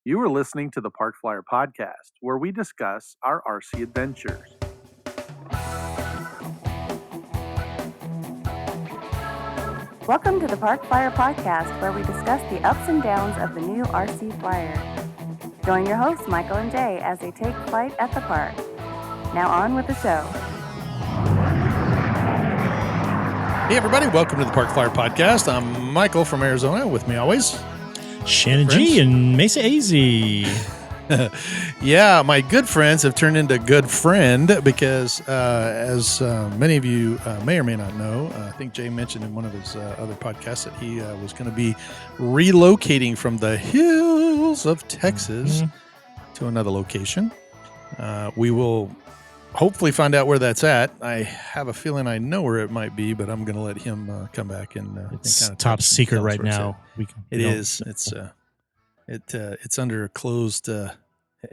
You are listening to the Park Flyer Podcast, where we discuss our RC adventures. Welcome to the Park Flyer Podcast, where we discuss the ups and downs of the new RC Flyer. Join your hosts, Michael and Jay, as they take flight at the park. Now on with the show. Hey, everybody. Welcome to the Park Flyer Podcast. I'm Michael from Arizona. With me always, Shannon G and Mesa AZ. Yeah, my good friends have turned into good friend because, as many of you may or may not know, I think Jay mentioned in one of his other podcasts that he was going to be relocating from the hills of Texas to another location. We will hopefully find out where that's at. I have a feeling I know where it might be, but I'm going to let him come back and It's kind of top secret right now. It's under a closed in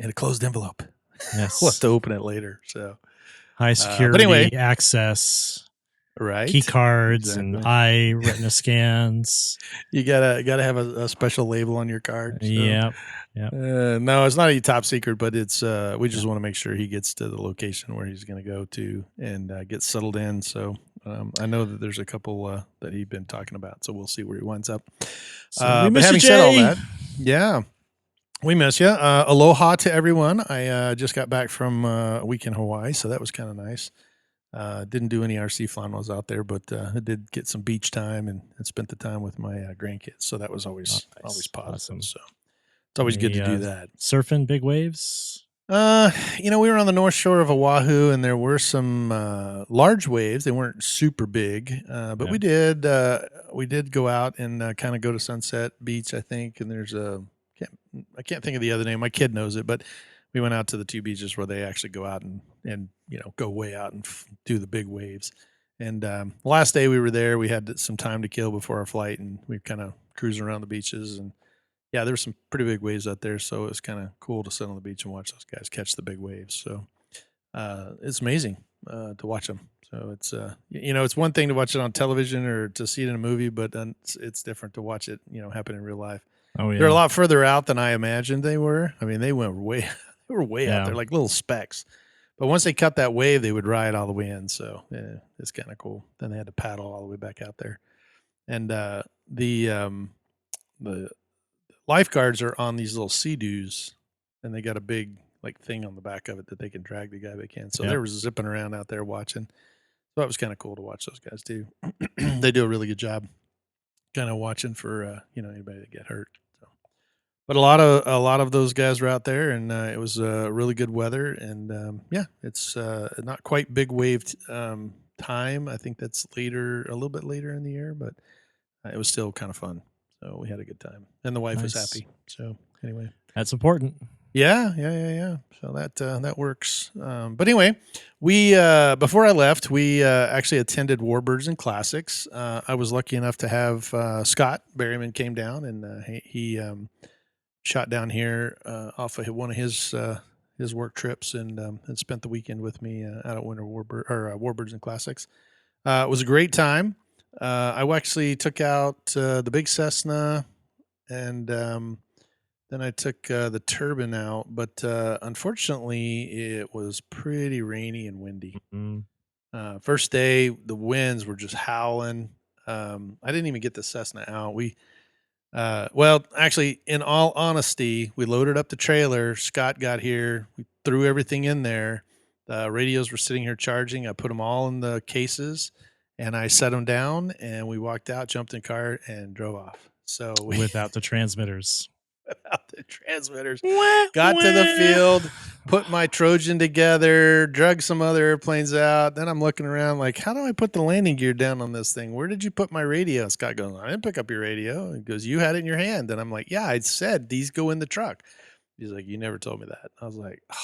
a closed envelope. Yes. We'll have to open it later. So high security but anyway, access, right? key cards Exactly. and eye retina scans. You gotta have a special label on your card. So. Yeah. No, it's not a top secret, but it's we just want to make sure he gets to the location where he's going to go to and get settled in. So I know that there's a couple that he's been talking about, so we'll see where he winds up. So we but miss having you, said all Jay. that, yeah, we miss you. Aloha to everyone. I just got back from a week in Hawaii, so that was kind of nice. Didn't do any RC flying while I was out there, but I did get some beach time and spent the time with my grandkids. So that was always Nice. positive. Awesome. So it's always good to do that. Surfing big waves. We were on the north shore of Oahu, and there were some large waves. They weren't super big, but Yeah. we did go out and kind of go to Sunset Beach, I think. And there's I can't think of the other name. My kid knows it, but we went out to the two beaches where they actually go out and go way out and do the big waves. And last day we were there, we had some time to kill before our flight, and we were kind of cruising around the beaches. And yeah, there were some pretty big waves out there, so it was kind of cool to sit on the beach and watch those guys catch the big waves. So it's amazing to watch them. So it's it's one thing to watch it on television or to see it in a movie, but it's different to watch it happen in real life. Oh, yeah. They're a lot further out than I imagined they were. I mean, they were way out there, like little specks. But once they cut that wave, they would ride all the way in. So it's kind of cool. Then they had to paddle all the way back out there. And the lifeguards are on these little sea-doos, and they got a big thing on the back of it that they can drag the guy back in. So they were zipping around out there watching. So that was kind of cool to watch those guys too. They do a really good job kind of watching for anybody that get hurt. So, but a lot of those guys were out there, and it was really good weather. And it's not quite big wave time. I think that's a little bit later in the year, but it was still kind of fun. So we had a good time, and the wife was happy. So anyway, That's important. Yeah. So that works. But anyway, we before I left, we actually attended Warbirds and Classics. I was lucky enough to have Scott Berryman came down, and he shot down here off of one of his work trips, and spent the weekend with me out at Warbirds and Classics. It was a great time. I actually took out the big Cessna, and then I took the turbine out, but unfortunately it was pretty rainy and windy. Mm-hmm. First day, the winds were just howling. I didn't even get the Cessna out. Actually, in all honesty, we loaded up the trailer. Scott got here. We threw everything in there. The radios were sitting here charging. I put them all in the cases, and I set them down, and we walked out, jumped in the car, and drove off. So Without the transmitters. Got to the field, put my Trojan together, drug some other airplanes out. Then I'm looking around like, how do I put the landing gear down on this thing? Where did you put my radio? Scott goes, I didn't pick up your radio. He goes, you had it in your hand. And I'm like, yeah, I said these go in the truck. He's like, you never told me that. I was like, oh.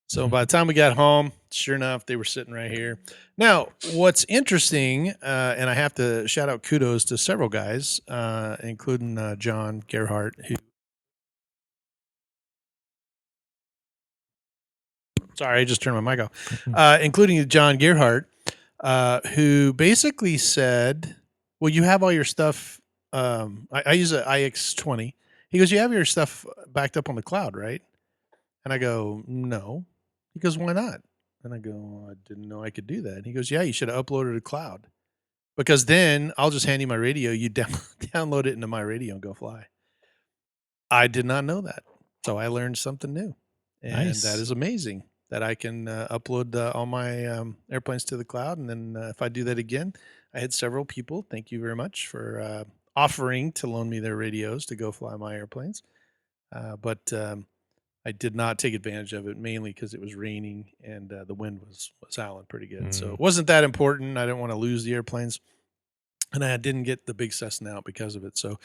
So by the time we got home, sure enough, they were sitting right here. Now, what's interesting, and I have to shout out kudos to several guys, including John Gerhardt, who. Sorry, I just turned my mic off. Including John Gerhardt, who basically said, well, you have all your stuff. I use an IX-20. He goes, you have your stuff backed up on the cloud, right?" And I go, "No." He goes, "Why not?" And I go, "I didn't know I could do that." And he goes, "Yeah, you should have uploaded to cloud because then I'll just hand you my radio. You download it into my radio and go fly." I did not know that. So I learned something new. And that Nice. is amazing that I can upload all my airplanes to the cloud. And then if I do that again, I had several people. Thank you very much for offering to loan me their radios to go fly my airplanes. But I did not take advantage of it mainly because it was raining and the wind was howling pretty good. So Mm. it wasn't that important. I didn't want to lose the airplanes, and I didn't get the big Cessna out because of it. So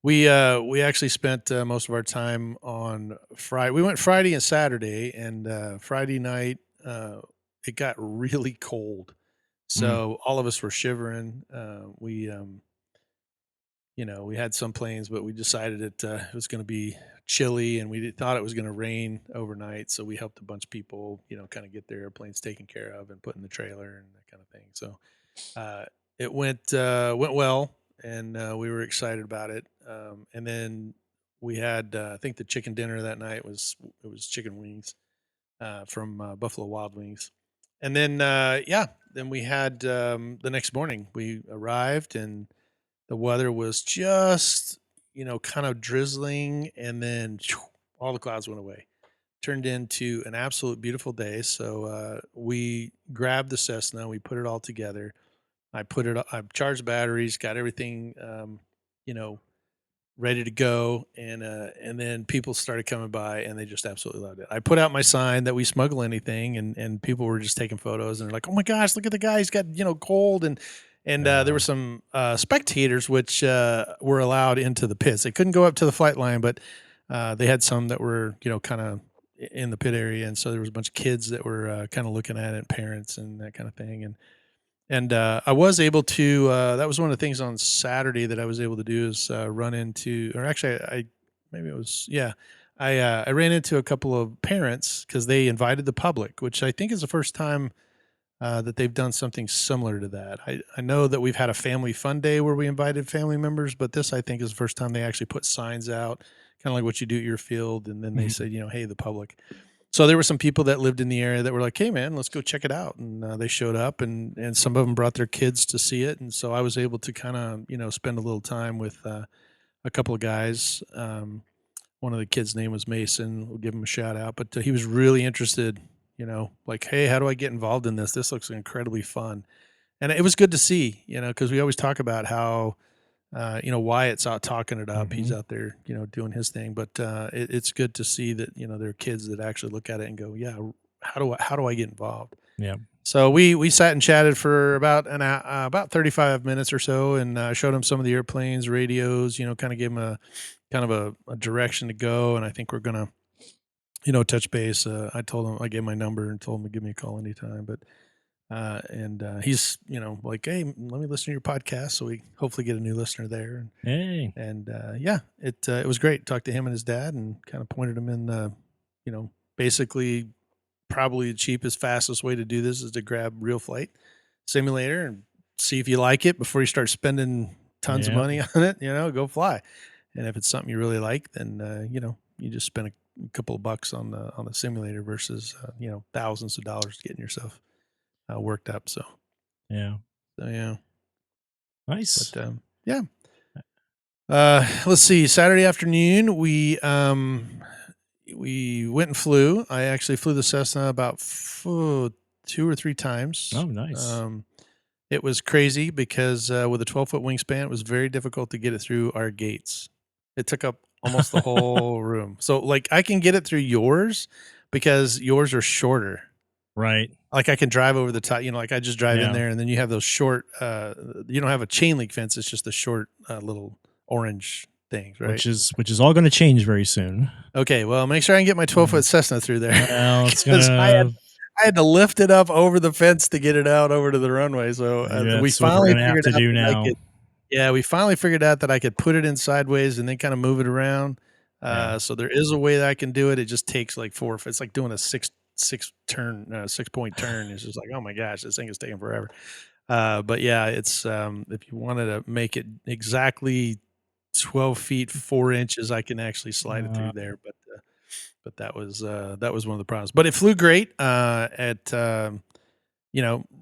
we actually spent most of our time on Friday. We went Friday and Saturday, and Friday night it got really cold, Mm. so all of us were shivering. We had some planes, but we decided it was going to be chilly, and thought it was going to rain overnight. So we helped a bunch of people, kind of get their airplanes taken care of and put in the trailer and that kind of thing. So uh, it went well, and we were excited about it. And then we had, I think, the chicken dinner that night was chicken wings from Buffalo Wild Wings. And then then we had the next morning we arrived, and the weather was just kind of drizzling, and then all the clouds went away. Turned into an absolute beautiful day. So we grabbed the Cessna, we put it all together. I charged batteries, got everything, you know, ready to go, and then people started coming by, and they just absolutely loved it. I put out my sign that we smuggle anything, and people were just taking photos, and they're like, "Oh my gosh, look at the guy! He's got gold." And there were Yeah. some spectators which were allowed into the pits. They couldn't go up to the flight line, but they had some that were kind of in the pit area, and so there was a bunch of kids that were kind of looking at it, parents and that kind of thing, and I was able to. That was one of the things on Saturday that I was able to do is run into, or actually, I maybe it was yeah, I ran into a couple of parents because they invited the public, which I think is the first time that they've done something similar to that. I know that we've had a family fun day where we invited family members, but this I think is the first time they actually put signs out, kind of like what you do at your field, and then they Mhm. said, hey, the public. So there were some people that lived in the area that were like, "Hey, man, let's go check it out," and they showed up, and some of them brought their kids to see it, and so I was able to kind of spend a little time with a couple of guys. One of the kids' name was Mason. We'll give him a shout out, but he was really interested. Like, "Hey, how do I get involved in this? This looks incredibly fun," and it was good to see. Because we always talk about how Wyatt's out talking it up. He's Mhm. out there, doing his thing. But it's good to see that there are kids that actually look at it and go, "Yeah, how do I get involved?" Yeah. So we sat and chatted for about 35 minutes or so, and showed him some of the airplanes, radios. Kind of gave him a kind of a direction to go. And I think we're gonna touch base. I told him, I gave him my number and told him to give me a call anytime. But and he's like, "Hey, let me listen to your podcast," so we hopefully get a new listener there. Hey. And yeah, it was great. Talked to him and his dad, and kind of pointed him in the, basically probably the cheapest, fastest way to do this is to grab Real Flight Simulator and see if you like it before you start spending tons of Yeah. money on it. Go fly, and if it's something you really like, then you just spend a couple of bucks on the simulator versus thousands of dollars getting yourself worked up. Yeah. So yeah, Nice. but yeah. Let's see. Saturday afternoon, we went and flew. I actually flew the Cessna about 2 or 3 times. Oh, nice. It was crazy because with a 12-foot wingspan, it was very difficult to get it through our gates. It took up almost the whole room. So, like, I can get it through yours because yours are shorter. Right. Like, I can drive over the top. Like I just drive in Yeah. there, and then you have those short. You don't have a chain link fence. It's just the short little orange things, right? Which is all going to change very soon. Okay, well, make sure I can get my 12-foot Cessna through there Well, it's because gonna. I had to lift it up over the fence to get it out over to the runway. So we That's what we're finally gonna have figured to out do that I now. could. Yeah, we finally figured out that I could put it in sideways and then kind of move it around. Yeah. So there is a way that I can do it. It just takes like four. It's like doing a six-point turn. It's just like, oh my gosh, this thing is taking forever. But yeah, it's if you wanted to make it exactly 12 feet 4 inches, I can actually slide it Uh, through there. but that was one of the problems. But it flew great at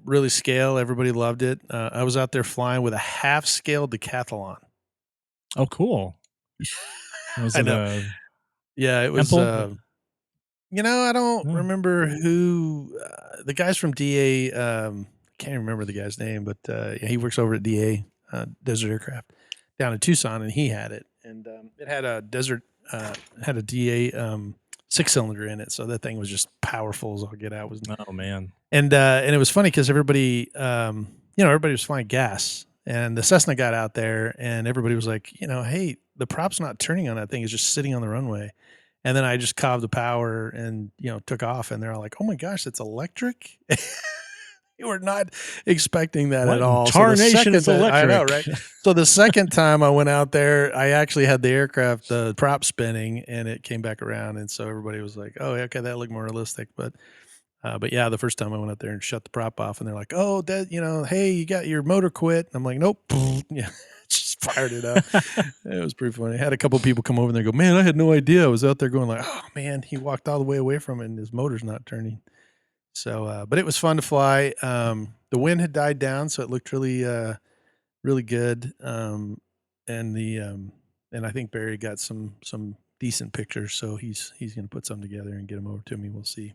really scale. Everybody loved it. I was out there flying with a half scale decathlon. Oh, cool. Was I it know. a Yeah, it was. temple? I don't Oh, remember who the guys from DA. Can't remember the guy's name, but yeah, he works over at DA Desert Aircraft down in Tucson, and he had it, and it had a had a DA 6-cylinder in it, so that thing was just powerful as all get out. Was oh man. and it was funny because everybody, everybody was flying gas, and the Cessna got out there, and everybody was like, hey, the prop's not turning on that thing; it's just sitting on the runway. And then I just cobbed the power and took off, and they're all like, "Oh my gosh, it's electric!" You were not expecting that What at in all. So the tarnation second is that I know, electric? right? So the second time I went out there, I actually had the prop spinning, and it came back around, and so everybody was like, "Oh, yeah, okay, that looked more realistic." But yeah, the first time I went out there and shut the prop off, and they're like, "Oh, that hey, you got your motor quit." And I'm like, "Nope." Yeah, just fired it up. It was pretty funny. I had a couple people come over and they go, "Man, I had no idea." I was out there going like, "Oh man, he walked all the way away from it, and his motor's not turning." So, but it was fun to fly. The wind had died down, so it looked really good. And I think Barry got some decent pictures, so he's going to put some together and get them over to me. We'll see.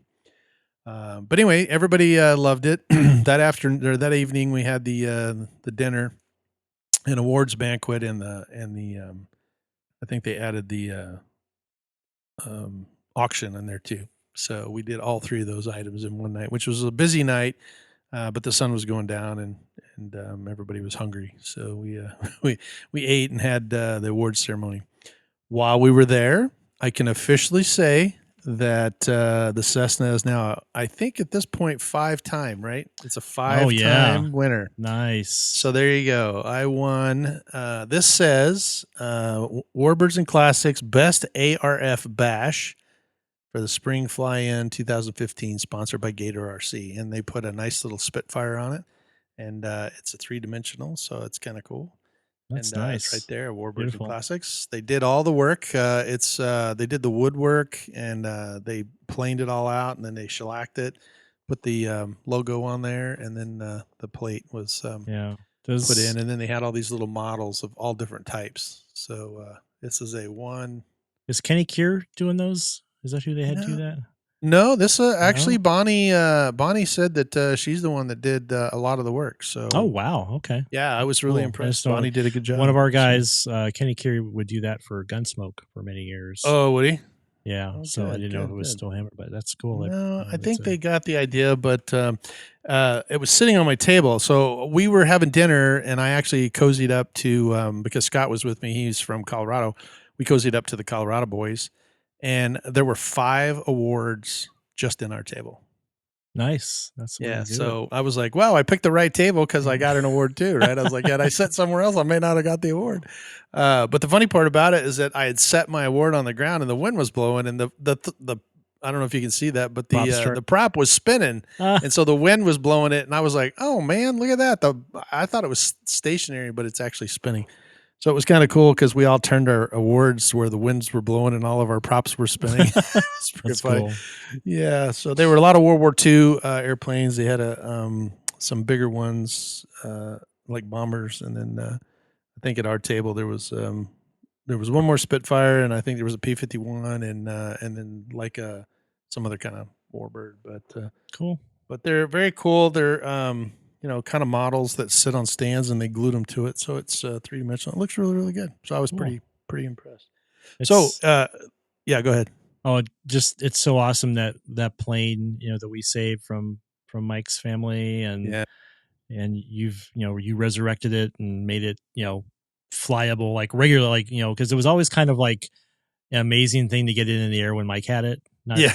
But anyway, everybody loved it. That evening, we had the dinner and awards banquet, and the I think they added the auction in there too. So we did all three of those items in one night, which was a busy night, but the sun was going down, and everybody was hungry. So we we ate and had the awards ceremony. While we were there, I can officially say that the Cessna is now, I think at this point, 5-time, right? It's a Oh yeah. 5-time winner. Nice. So there you go. I won. This says Warbirds and Classics Best ARF Bash for the Spring Fly-In 2015, sponsored by Gator RC. And they put a nice little Spitfire on it. And it's a 3-dimensional, so it's kind of cool. That's And it's right nice. there, Warbirds and Beautiful. Classics. They did all the work. They did the woodwork, and they planed it all out, and then they shellacked it, put the logo on there, and then the plate was Yeah. put in, and then they had all these little models of all different types. So this is a one. Is Kenny Kier doing those? Is that who they had do No, that? no, this actually No? Bonnie said that she's the one that did a lot of the work. Oh So wow. Okay. yeah, I was really Cool. I impressed. just know Bonnie did a good job. one of our So- guys, Kenny Kier, would do that for Gunsmoke for many years. Oh, would he? Yeah. Oh, So I good, didn't know if good, it was good. still him, but that's cool. No, I it's think a- they got the idea, but it was sitting on my table. So we were having dinner, and I actually cozied up to because Scott was with me. He's from Colorado. We cozied up to the Colorado boys, and there were 5 awards just in our table. nice. That's the way Yeah, to do so I was like, "Wow, I picked the right table because I got an award too, right?" I was like, "Had I sat somewhere else, I may not have got the award." But the funny part about it is that I had set my award on the ground, and the wind was blowing, and the I don't know if you can see that, but Prop's turn. the prop was spinning, Ah, and so the wind was blowing it, and I was like, "Oh man, look at that!" I thought it was stationary, but it's actually spinning. So it was kind of cool because we all turned our awards where the winds were blowing and all of our props were spinning. It's pretty that's funny. cool. Yeah, so there were a lot of World War II airplanes. They had some bigger ones like bombers, and then I think at our table there was one more Spitfire, and I think there was a P-51, and then like some other kind of warbird. Cool. But they're very cool. They're kind of models that sit on stands, and they glued them to it, so it's 3-dimensional. It looks really really good. So I was Cool. pretty impressed. It's, Yeah, go ahead. oh, it's so awesome that plane, that we saved from Mike's family, and Yeah. and you resurrected it and made it flyable like regular, like because it was always kind of like an amazing thing to get it in the air when Mike had it. Not Yeah.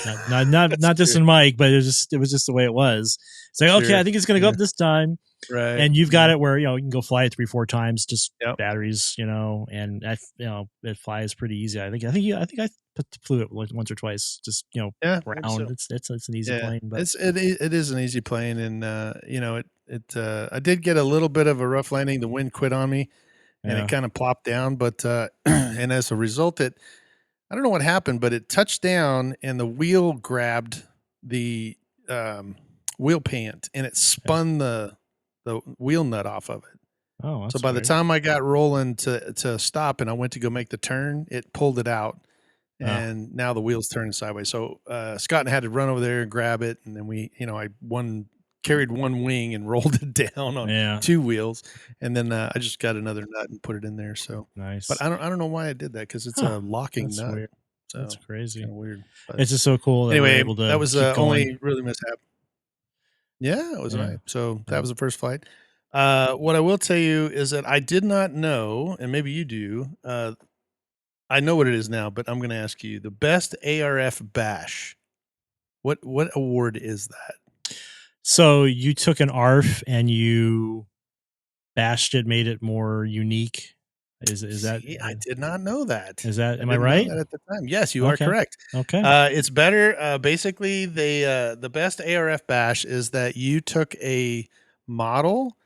not just in Mike, but it was just the way it was. It's like, okay, Sure. I think it's gonna go Yeah. up this time. Right. And you've got it where you can go fly it 3-4 times, just Yep. batteries, and it flies pretty easy. I think I flew it once or twice, just Yeah, maybe round. so. It's an easy plane, but It is an easy plane, and I did get a little bit of a rough landing. The wind quit on me, and yeah. it kind of plopped down. But and as a result, I don't know what happened, but it touched down and the wheel grabbed the wheel pant and it spun the wheel nut off of it. Oh, So that's by the weird. time I got rolling to stop and I went to go make the turn, it pulled it out Oh, and now the wheel's turning sideways. So Scott had to run over there and grab it, and then I carried one wing and rolled it down on yeah, two wheels, and then I just got another nut and put it in there. So, but nice. I don't know why I did that because it's Huh, a locking that's nut, weird. That's so it's kind crazy. of weird. But It's just so cool that we're anyway, able that to was keep the going. only really mishap. Yeah, it was Yeah. nice. So that Yeah. was the first flight. What I will tell you is that I did not know, and maybe you do. I know what it is now, but I'm going to ask you the best ARF bash. What award is that? So you took an ARF and you bashed it, made it more unique. Is that See, I did not know that. is that? I Am I didn't know right? that at the time. Yes, you are Okay. correct. Okay. It's better. Basically, the best ARF bash is that you took a model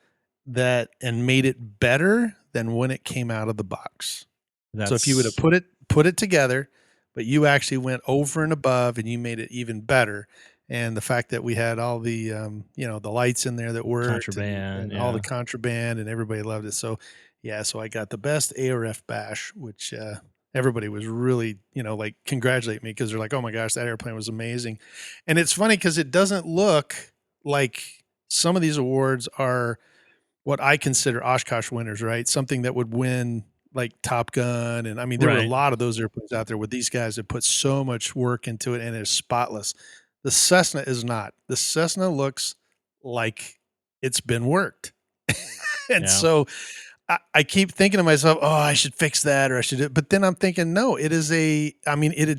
that and made it better than when it came out of the box. So if you would have That's put it together, but you actually went over and above and you made it even better. And the fact that we had all the the lights in there that worked contraband. and all the Yeah. contraband and everybody loved it. So yeah, so I got the best ARF bash, which everybody was really, like congratulate me because they're like, oh my gosh, that airplane was amazing. And it's funny because it doesn't look like some of these awards are what I consider Oshkosh winners, right? Something that would win like Top Gun. And I mean, there were a Right. lot of those airplanes out there with these guys that put so much work into it and it's spotless. The Cessna is not. The Cessna looks like it's been worked. And Yeah. so I keep thinking to myself, oh, I should fix that or I should do it. But then I'm thinking, no, it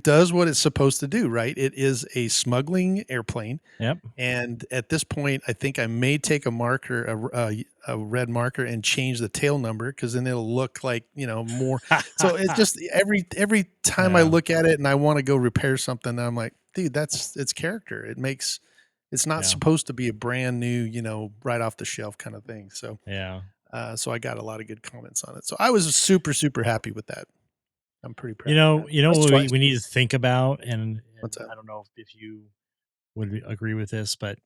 does what it's supposed to do, right? It is a smuggling airplane. Yep. And at this point, I think I may take a marker, a red marker, and change the tail number because then it'll look like more. So it just every time I Yeah. look at it and I want to go repair something, I'm like, dude, that's its character. It's not Yeah. supposed to be a brand new, right off the shelf kind of thing. So Yeah. so I got a lot of good comments on it. So I was super happy with that. I'm pretty You proud of know, that. you know That's what twice. we need to think about, and What's that? I don't know if you would agree with this, but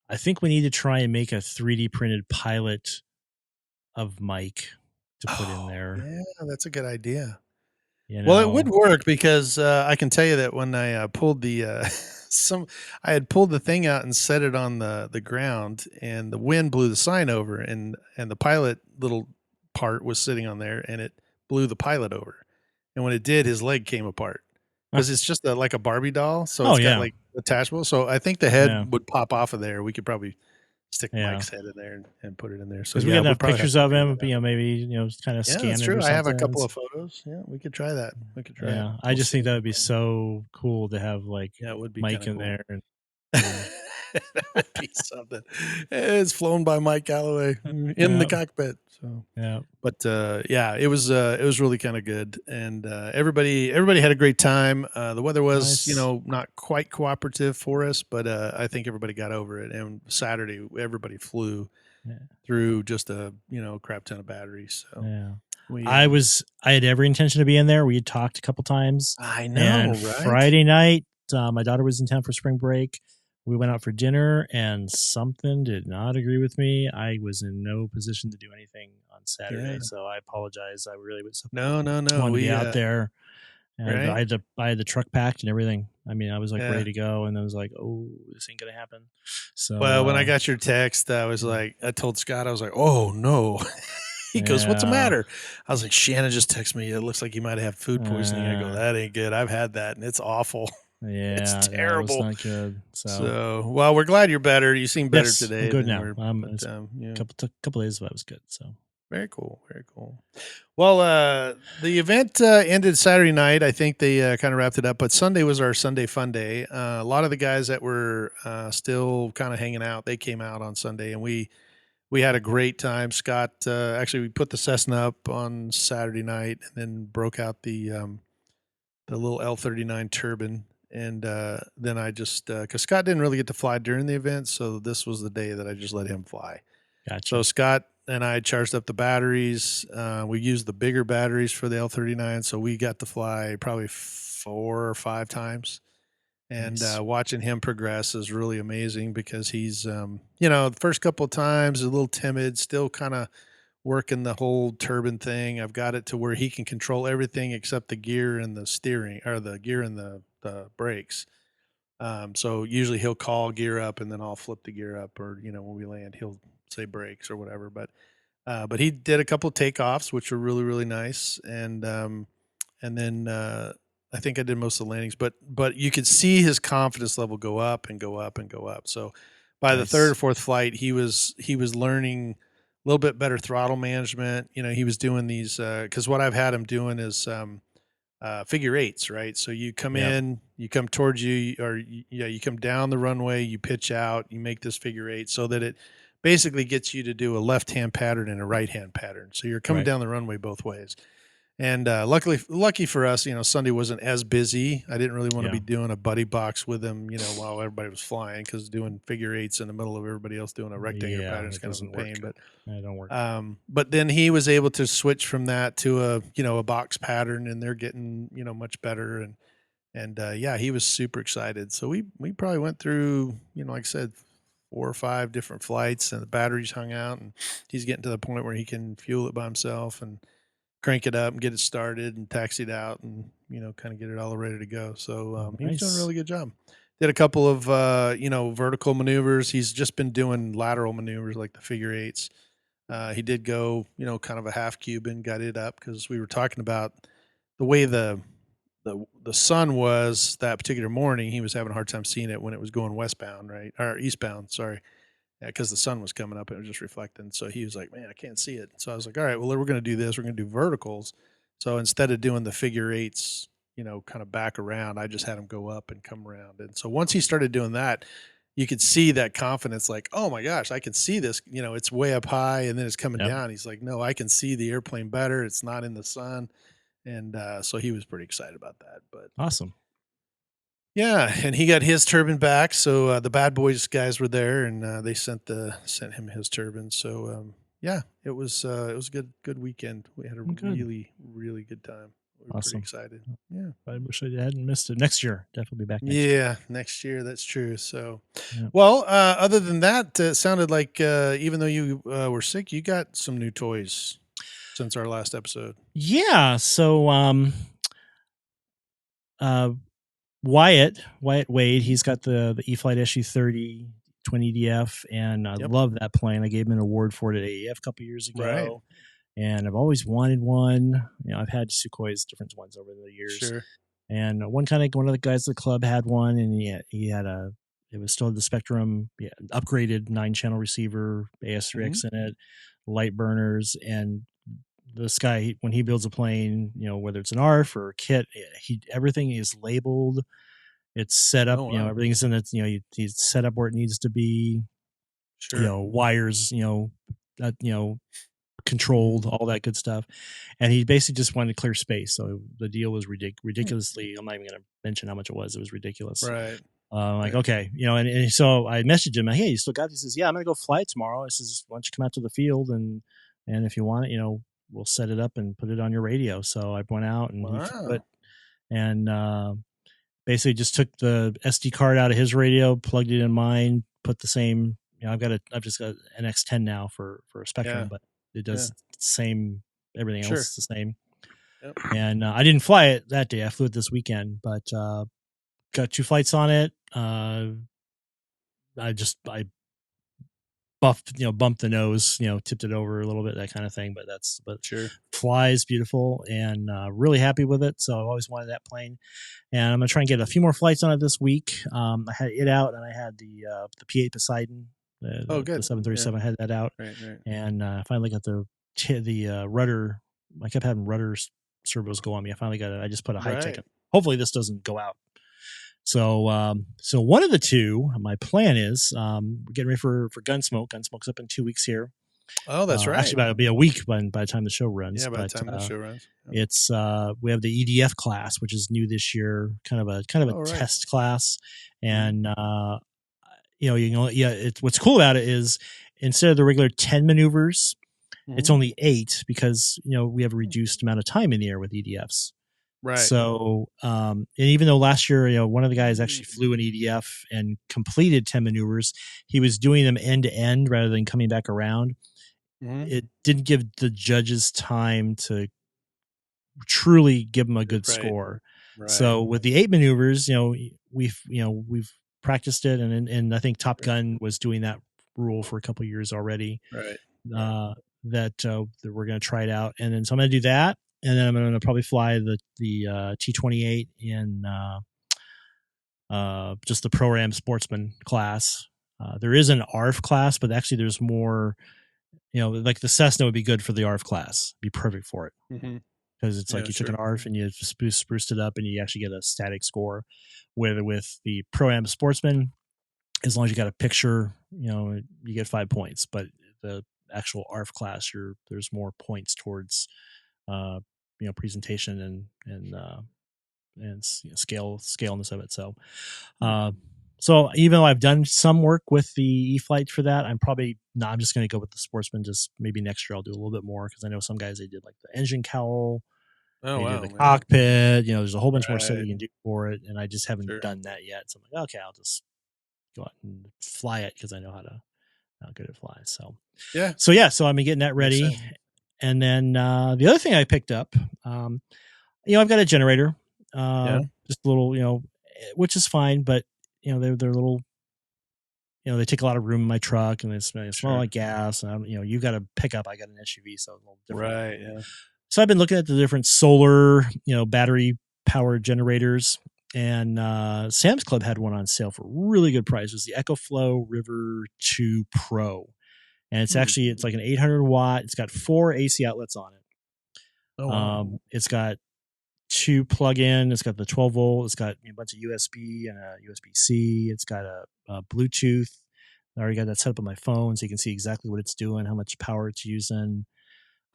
I think we need to try and make a 3D printed pilot of Mike to put in Oh there. yeah, that's a good idea. You Well, it would know, work because I can tell you that when I pulled the I had pulled the thing out and set it on the ground, and the wind blew the sign over, and the pilot little part was sitting on there, and it blew the pilot over. And when it did, his leg came apart because it's just like a Barbie doll, so oh it's got yeah, like attachable. So I think the head yeah, would pop off of there. We could probably stick yeah. Mike's head in there and put it in there. So Because we yeah, got we'll enough probably have pictures to of figure him, that out. maybe kind of Yeah, that's scan it true. or I have a something. couple of photos. Yeah, we could try that. We could try it. Yeah, I We'll just see. think that would be so cool to have like Yeah, it would be Mike kinda in cool. there, and yeah, That would be something. It's flown by Mike Calloway in the yeah, cockpit, so yeah. but, yeah, it was really kinda good, and, everybody had a great time. The weather was, Nice. not quite cooperative for us, but, I think everybody got over it, and Saturday, everybody flew Yeah, through just a, crap ton of batteries, so yeah. we, I had every intention to be in there. We had talked a couple times, I know, and right? Friday night, my daughter was in town for spring break. We went out for dinner, and something did not agree with me. I was in no position to do anything on Yeah. Saturday, so I apologize. I really was No, no, no, wanted to be we, out there. And right? I had the truck packed and everything. I mean, I was like ready Yeah. to go, and I was like, "Oh, this ain't gonna happen." So, Well, when I got your text, I told Scott, I was like, "Oh no." He goes, "What's the yeah, matter?" I was like, "Shannon just texted me. It looks like you might have food poisoning." I go, uh, "That ain't good. I've had that and it's awful. It's yeah, no, it was terrible." not good. So, So, well, we're glad you're better. You seem better yes, I'm today good than now. we're, but It's yeah, couple days, but I was good. So, very cool, very cool. Well, the event ended Saturday night. I think they kind of wrapped it up, but Sunday was our Sunday fun day. A lot of the guys that were still kind of hanging out, they came out on Sunday, and we had a great time. Scott, actually, we put the Cessna up on Saturday night, and then broke out the little L-39 turbine, and then I just because Scott didn't really get to fly during the event, so this was the day that I just let him fly. So gotcha. Scott and I charged up the batteries. We used the bigger batteries for the L39, so we got to fly probably 4 or 5 times. And Nice. watching him progress is really amazing because he's, the first couple of times a little timid, still kind of working the whole turbine thing. I've got it to where he can control everything except the gear and the steering, or the gear and the brakes. So usually he'll call gear up and then I'll flip the gear up, or when we land, he'll say brakes or whatever. But he did a couple of takeoffs, which were really really nice, and then I think I did most of the landings. But you could see his confidence level go up and go up and go up. So by the third or Nice. fourth flight, he was learning a little bit better throttle management. He was doing these because what I've had him doing is figure eights, right? So you come Yep. in, you come towards you, or you come down the runway, you pitch out, you make this figure eight so that it basically gets you to do a left hand pattern and a right hand pattern. So you're coming Right. down the runway both ways. And lucky for us, Sunday wasn't as busy. I didn't really want to Yeah. be doing a buddy box with him, while everybody was flying, because doing figure eights in the middle of everybody else doing a rectangular Yeah. pattern is It kind of a doesn't work. pain. But It don't work. but then he was able to switch from that to a box pattern, and they're getting much better. And yeah, he was super excited. So we probably went through, like I said, 4 or 5 different flights, and the batteries hung out, and he's getting to the point where he can fuel it by himself and crank it up and get it started and taxi it out, and kind of get it all ready to go. So he was doing a Nice. really good job. Did a couple of vertical maneuvers. He's just been doing lateral maneuvers like the figure eights. He did go, kind of a half Cuban, got it up because we were talking about the way the sun was that particular morning. He was having a hard time seeing it when it was going westbound, right, or eastbound. Sorry, because the sun was coming up and it was just reflecting. So he was like, "Man, I can't see it." So I was like, "All right, well, we're going to do this. We're going to do verticals." So instead of doing the figure eights, kind of back around, I just had him go up and come around. And so once he started doing that, you could see that confidence, like, "Oh my gosh, I can see this. It's way up high and then it's coming Yep. down." He's like, "No, I can see the airplane better. It's not in the sun." And so he was pretty excited about that. But Awesome. yeah, and he got his turban back. So the Bad Boys guys were there, and they sent him his turban. So yeah, it was a good weekend. We had a Good. really really good time. We were pretty Awesome. excited. Yeah. I wish I hadn't missed it. Next year, definitely back next year. Yeah, next year. That's true. So, Yeah. well, other than that, it sounded like even though you were sick, you got some new toys since our last episode. Yeah. So, uh, Wyatt Wade, he's got the E-flite SU-30 twin EDF, and I Yep. love that plane. I gave him an award for it at AEF a couple years ago. Right. And I've always wanted one. I've had Sukhoi's, different ones over the years. Sure. And one of the guys at the club had one, and he had it was still the Spectrum, upgraded 9-channel receiver, AS3X in it, light burners, and this guy, when he builds a plane, whether it's an ARF or a kit, everything is labeled. It's set up, Oh, wow. everything's in it. He's set up where it needs to be. Sure. Wires, controlled, all that good stuff. And he basically just wanted to clear space. So the deal was ridiculously, I'm not even going to mention how much it was. It was ridiculous. Right. Like, Right. okay, and so I messaged him, hey, you still got this? He says, yeah, I'm going to go fly it tomorrow. I says, why don't you come out to the field, and if you want it, we'll set it up and put it on your radio. So I went out and he flew it, and basically just took the SD card out of his radio, plugged it in mine, put the same, I've just got an X10 now for a Spectrum, Yeah. but it does the same, everything Sure. else is the same. Yep. And I didn't fly it that day. I flew it this weekend, but got 2 flights on it. I bumped the nose, tipped it over a little bit, that kind of thing. But Sure. flies beautiful, and really happy with it. So I've always wanted that plane, and I'm gonna try and get a few more flights on it this week. I had it out, and I had the P8 Poseidon. Oh, good. The 737 had that out, Right. and finally got the rudder. I kept having rudder servos go on me. I finally got it. I just put a high tech. Right. Hopefully this doesn't go out. So so one of the two, my plan is we're getting ready for Gunsmoke. Gunsmoke's up in 2 weeks here. Oh, that's right. Actually, it'll be a week by the time the show runs. Yeah, by the but, time the show runs. Yep. It's we have the EDF class, which is new this year, kind of a Oh, right. test class, and it's what's cool about it is instead of the regular 10 maneuvers, It's only 8 because we have a reduced amount of time in the air with EDFs. Right. So, and even though last year, one of the guys actually flew an EDF and completed 10 maneuvers, he was doing them end to end rather than coming back around. It didn't give the judges time to truly give him a good score. Right. So with the 8 maneuvers, we've practiced it, and I think Top Gun was doing that rule for a couple of years already. Right. That we're going to try it out, and then so I'm going to do that, and then I'm going to probably fly the T-28 in just the Pro-Am Sportsman class. There is an ARF class, but actually there's more. Like the Cessna would be good for the ARF class, be perfect for it. Because it's like you took an ARF and you spruced it up and you actually get a static score. With the Pro-Am Sportsman, as long as you got a picture, you get 5 points. But the actual ARF class, there's more points towards presentation and scaleness of it. So even though I've done some work with the E-Flight for that, I'm just going to go with the Sportsman. Just maybe next year I'll do a little bit more, because I know some guys, they did like the engine cowl, they did the cockpit. There's a whole bunch more stuff you can do for it, and I just haven't done that yet. So I'm like, okay, I'll just go out and fly it because I know how good it flies. So so I'm getting that ready, and then the other thing I picked up, I've got a generator, just a little, which is fine, but they're little, they take a lot of room in my truck, and they smell like gas. And you've got a pickup, I got an SUV, so a little different. Right. Yeah. So I've been looking at the different solar, battery powered generators, and Sam's Club had one on sale for a really good price. It was the EcoFlow River 2 Pro, and it's like an 800 watt. It's got 4 AC outlets on it. Oh, wow. It's got 2 plug-in. It's got the 12 volt. It's got a bunch of USB and a USB-C. It's got a Bluetooth. I already got that set up on my phone, so you can see exactly what it's doing, how much power it's using.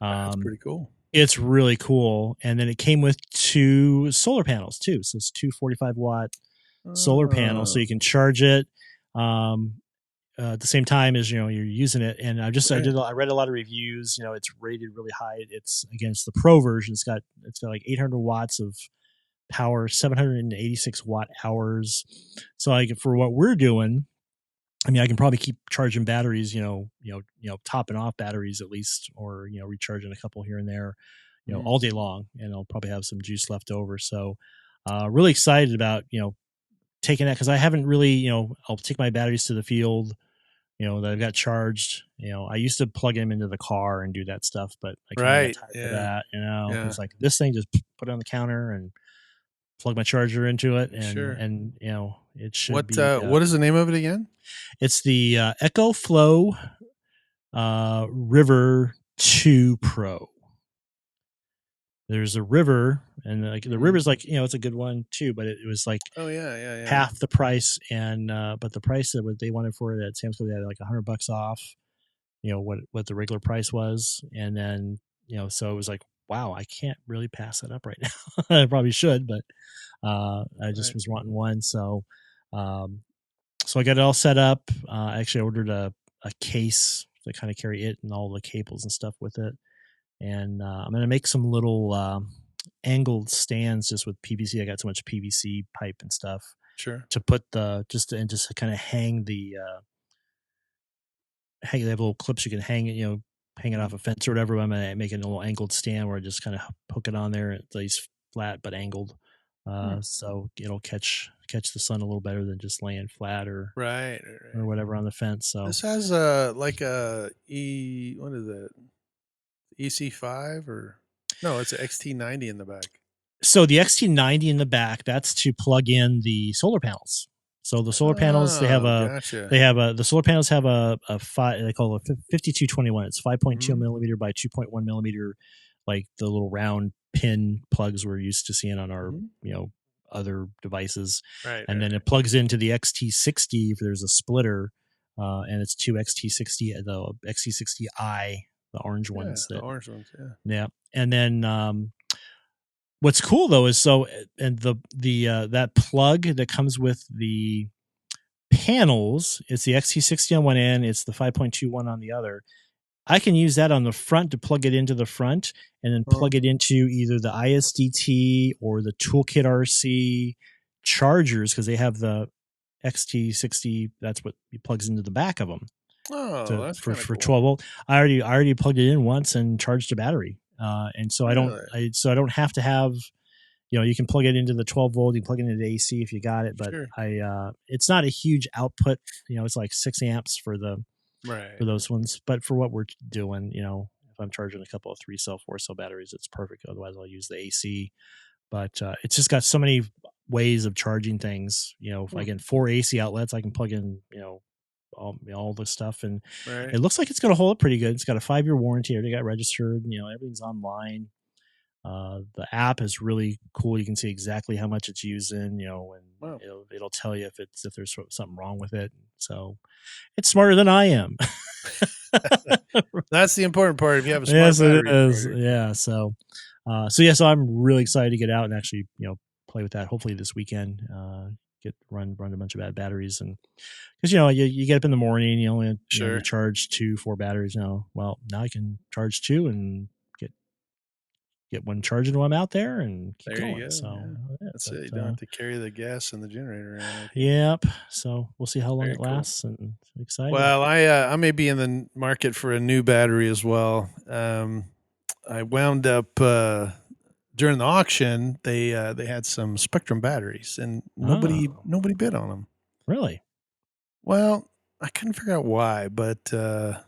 That's pretty cool. It's really cool. And then it came with 2 solar panels too. So it's 2 45 watt solar panels, so you can charge it at the same time as you're using it. And I read a lot of reviews. It's rated really high. It's the Pro version. It's got like 800 watts of power, 786 watt hours. So like for what we're doing, I can probably keep charging batteries, topping off batteries at least, or recharging a couple here and there, all day long, and I'll probably have some juice left over. So really excited about taking that, because I haven't really, I'll take my batteries to the field, that I've got charged. I used to plug them into the car and do that stuff, but I kind of got tired of that. It's like this thing, just put it on the counter and plug my charger into it, and it should be. What is the name of it again? It's the EcoFlow River 2 Pro. There's a River, and the River's like, it's a good one too, but it was like half the price, and but the price that they wanted for it at Sam's Club, they had like $100 off, what the regular price was, and then so it was like, wow, I can't really pass that up right now. I probably should, but I just was wanting one, so so I got it all set up. I actually ordered a case to kind of carry it and all the cables and stuff with it. And I'm going to make some little angled stands just with PVC. I got so much PVC pipe and stuff. To put just to kind of hang the they have little clips you can hang it, hang it off a fence or whatever. I'm going to make a little angled stand where I just kind of hook it on there. It lays flat but angled. So it'll catch the sun a little better than just laying flat or or whatever on the fence. So this has what is it? EC5 or no? It's an XT90 in the back. So the XT90 in the back, that's to plug in the solar panels. So the solar panels, the solar panels have a they call it a 5221. It's 5.2 millimeter by 2.1 millimeter, like the little round pin plugs we're used to seeing on our other devices. And then it plugs into the XT60 if there's a splitter, and it's 2 XT60, the XT60i, the orange ones. The orange ones, yeah. And then what's cool though is that plug that comes with the panels, it's the XT60 on one end, it's the 5.21 on the other. I can use that on the front to plug it into the front and then plug it into either the ISDT or the Toolkit RC chargers because they have the XT60. That's what plugs into the back of them. Oh, that's for kind of cool. 12 volt. I already plugged it in once and charged a battery. And so Really? I don't have to have, you can plug it into the 12 volt, you can plug it into the AC if you got it, but Sure. it's not a huge output. It's like 6 amps for Right. those ones, but for what we're doing, if I'm charging a couple of 3-cell, 4-cell batteries, it's perfect. Otherwise I'll use the AC, but it's just got so many ways of charging things. If I get 4 AC outlets, I can plug in, all the stuff, and Right. it looks like it's going to hold up pretty good. It's got a 5-year warranty. I already got registered. Everything's online. The app is really cool. You can see exactly how much it's using, and Wow. it'll tell you if there's something wrong with it. So it's smarter than I am. That's the important part. If you have a smart battery charger. Yeah. So I'm really excited to get out and actually, play with that. Hopefully this weekend, run a bunch of bad batteries, and because you get up in the morning, you only Sure. you charge 4 batteries now. Well, now I can charge 2 and get one charging while I'm out there and keep There you going. go. So That's it. You don't have to carry the gas and the generator around. Yep. So we'll see how long Very it cool. lasts, and I'm excited. Well, I may be in the market for a new battery as well. I wound up during the auction. They had some Spectrum batteries, and nobody bid on them. Really? Well, I couldn't figure out why, but the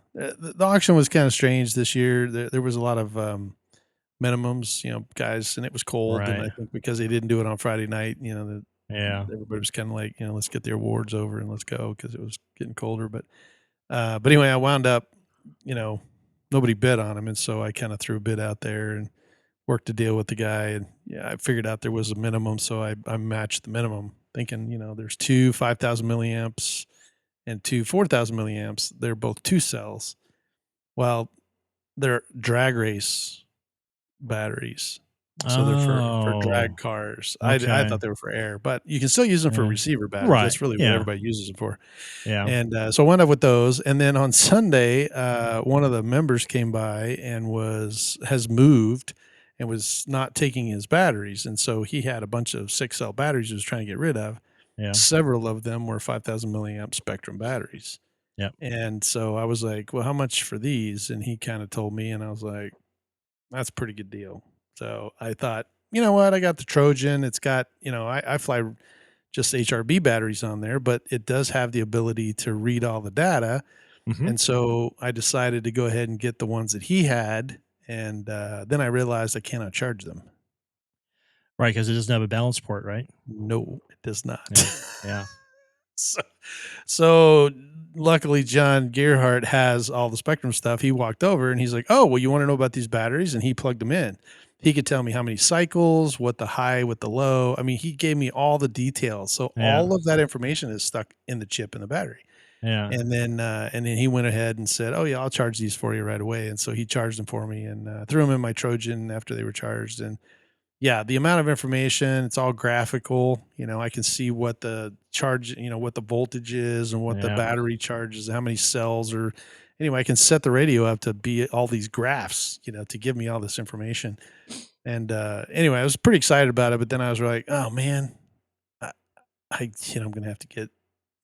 auction was kind of strange this year. There was a lot of minimums, guys, and it was cold, and I think because they didn't do it on Friday night, everybody was kind of like, let's get the awards over and let's go because it was getting colder. But anyway, I wound up, nobody bid on them, and so I kind of threw a bid out there and worked a deal with the guy, and I figured out there was a minimum, so I matched the minimum, thinking, there's 2 5,000 milliamps and 2 4,000 milliamps. They're both 2 cells. Well, they're drag race batteries. So they're for drag cars. Okay. I thought they were for air, but you can still use them for receiver batteries. Right. That's really what everybody uses them for. Yeah. And so I wound up with those. And then on Sunday, one of the members came by and has moved and was not taking his batteries. And so he had a bunch of 6-cell batteries he was trying to get rid of. Yeah. Several of them were 5,000 milliamp Spectrum batteries. Yeah. And so I was like, well, how much for these? And he kind of told me, and I was like, that's a pretty good deal. So I thought, you know what? I got the Trojan. It's got, I fly just HRB batteries on there, but it does have the ability to read all the data. Mm-hmm. And so I decided to go ahead and get the ones that he had. And then I realized I cannot charge them. Right, because it doesn't have a balance port, right? No, it does not. Yeah. So luckily, John Gearhart has all the Spectrum stuff. He walked over and he's like, oh, well, you want to know about these batteries? And he plugged them in. He could tell me how many cycles, what the high, what the low. I mean, he gave me all the details. So all of that information is stuck in the chip in the battery. Yeah. And then he went ahead and said, oh, yeah, I'll charge these for you right away. And so he charged them for me and threw them in my Trojan after they were charged. And yeah, the amount of information, it's all graphical. I can see what the charge, what the voltage is and what the battery charges, how many cells are. Anyway, I can set the radio up to be all these graphs, to give me all this information. And anyway, I was pretty excited about it. But then I was like, oh, man, I'm going to have to get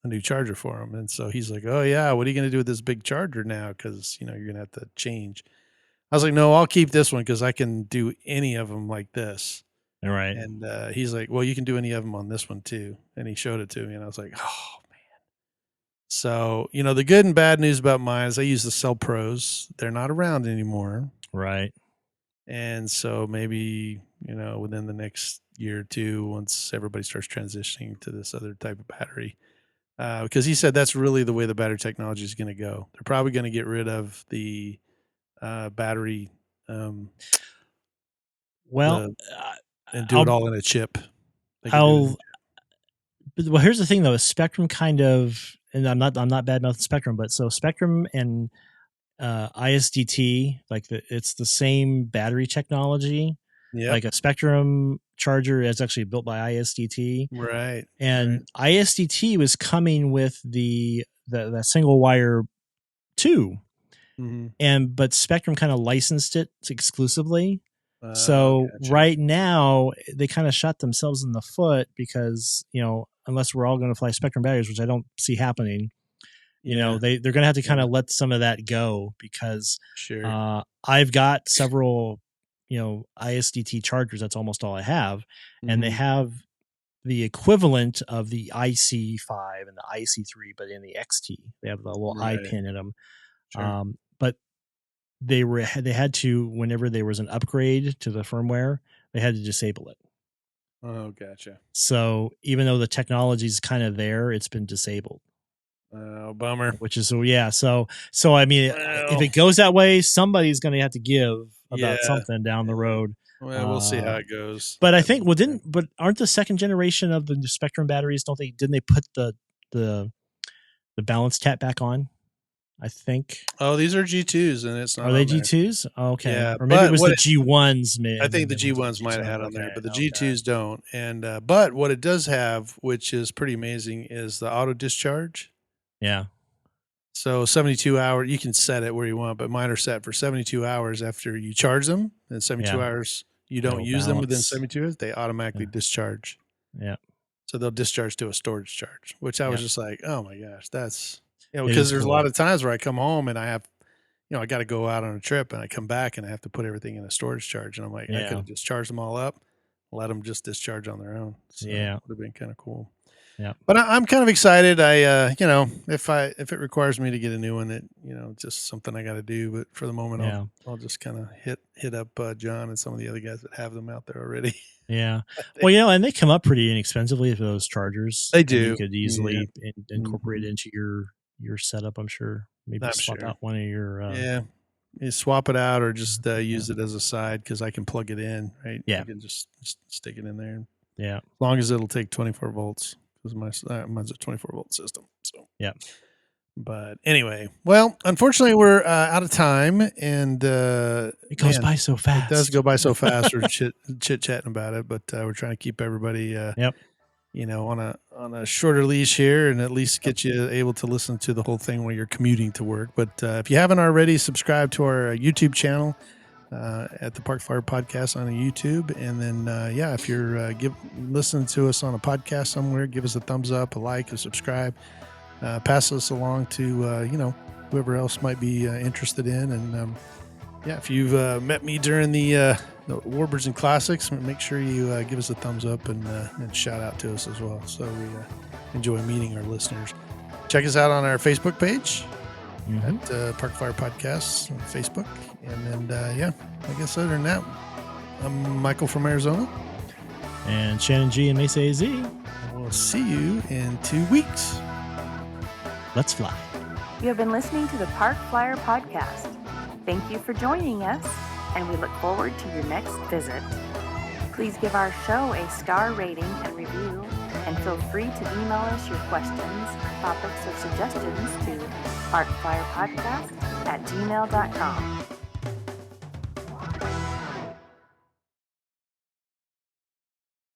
a new charger for him. And so he's like, oh, yeah, what are you going to do with this big charger now? Because, you're going to have to change. I was like, no, I'll keep this one because I can do any of them like this. All right. And he's like, well, you can do any of them on this one too. And he showed it to me and I was like, oh, man. So, the good and bad news about mine is I use the Cell Pros. They're not around anymore. Right. And so maybe, within the next year or two, once everybody starts transitioning to this other type of battery, because he said that's really the way the battery technology is going to go. They're probably going to get rid of the battery and do it all in a chip. Well, here's the thing though, Spectrum kind of, and I'm not bad mouthing Spectrum, but so Spectrum and ISDT, it's the same battery technology. Yeah. Like a Spectrum charger is actually built by ISDT. Right. And ISDT was coming with the single wire 2. but Spectrum kind of licensed it exclusively. So Gotcha. right now they kind of shot themselves in the foot because, unless we're all going to fly Spectrum batteries, which I don't see happening, they're going to have to kind of let some of that go because I've got several, ISDT chargers. That's almost all I have. And they have the equivalent of the IC5 and the IC3, but in the XT. They have the little I pin in them. But they had to, whenever there was an upgrade to the firmware, they had to disable it. Oh, gotcha. So even though the technology is kind of there, it's been disabled. Oh, bummer. Which is, So I mean, if it goes that way, somebody's going to have to give about something down the road. Well, we'll see how it goes. But I think, but aren't the second generation of the Spectrum batteries? Didn't they put the balance tap back on? I think. Oh, these are G2s, and it's not. Are they G2s? Oh, okay. Yeah, or maybe it was the G1s. I think the G1s might have had on there, but the G2s don't. And but what it does have, which is pretty amazing, is the auto discharge. Yeah. So 72 hours, you can set it where you want, but mine are set for 72 hours after you charge them. And 72 hours, you don't use them within 72 hours, they automatically discharge. Yeah. So they'll discharge to a storage charge, which I was just like, oh my gosh, that's, because there's cool. a lot of times where I come home and I have, I got to go out on a trip and I come back and I have to put everything in a storage charge. And I'm like, I could have just charged them all up, let them just discharge on their own. So it would have been kind of cool. Yeah. But I'm kind of excited. I, if it requires me to get a new one, it, just something I got to do. But for the moment, I'll just kind of hit up John and some of the other guys that have them out there already. Yeah. Well, and they come up pretty inexpensively for those chargers. They do. You could easily incorporate it into your setup, I'm sure. Maybe swap out one of your you swap it out or just use it as a side because I can plug it in, right? Yeah. I can just stick it in there. Yeah. As long as it'll take 24 volts because mine's a 24 volt system. So yeah. But anyway, well, unfortunately, we're out of time, and it goes by so fast. It does go by so fast. We're chit chatting about it, but we're trying to keep everybody, on a shorter leash here, and at least get you able to listen to the whole thing while you're commuting to work. But if you haven't already, subscribe to our YouTube channel at the Park Flyer Podcast on YouTube, and then if you're listening to us on a podcast somewhere, give us a thumbs up, a like, a subscribe. Pass us along to whoever else might be interested in, and if you've met me during the Warbirds and Classics, make sure you give us a thumbs up and shout out to us as well. So we enjoy meeting our listeners. Check us out on our Facebook page at Park Flyer Podcasts on Facebook, and then I guess other than that, I'm Michael from Arizona, and Shannon G in Mesa AZ. We'll see you in 2 weeks. Let's fly. You have been listening to the Park Flyer Podcast. Thank you for joining us, and we look forward to your next visit. Please give our show a star rating and review, and feel free to email us your questions, topics, or suggestions to parkflyerpodcast@gmail.com.